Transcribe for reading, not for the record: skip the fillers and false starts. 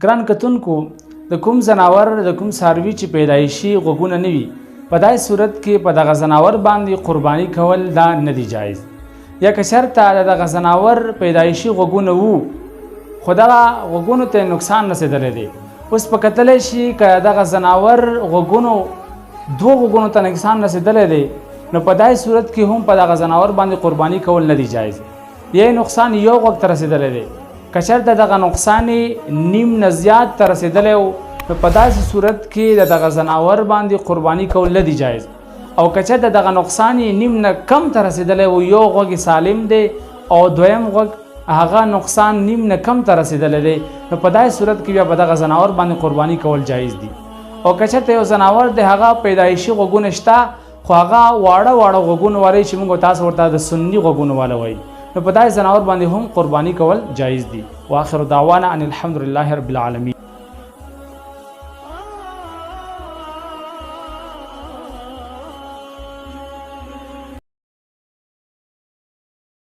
ګران کتونکو د کوم ځناور د کوم څاروي چې پیدایشي غوږونه نه وي په داسې صورت کې په دغه ځناور باندې قرباني کول دا نه دی جایز. یا که چېرته د دغه ځناور پیدایشي غوږونه وو خو دغه غوږونو ته نقصان رسېدلی دی، اوس په کتلی شي که دغه ځناور غوږونو دوه غوږونو ته نقصان رسېدلی دی نو په داسې صورت کې هم په دغه ځناور باندې قرباني کول نه دی جایز. یا نقصان یو غوږ ته رسېدلی دی، که چېرته دغه نقصان نیم نه زیات ته رسېدلی و نو په داسې صورت کې د دغه ځناور باندې قرباني کول نه دی جایز. او که چېرته دغه نقصان نیم نه کم ته رسېدلی و، یو غوږ سالم دی او دویم غوږ هغه نقصان نیم نه کم ته رسېدلی دی نو په داسې صورت کې بیا په دغه ځناور باندې قرباني کول جایز دي. او که چېرته یو ځناور دی هغه پیدایشي غوږونه شته خو هغه واړه واړه غوږونه والی چې موږ تاسو ورته د سني غوږونه والا وایي نو په داسې ځناور باندې هم قرباني کول جایز دي. واخر دعوانا ان الحمد لله رب العالمین.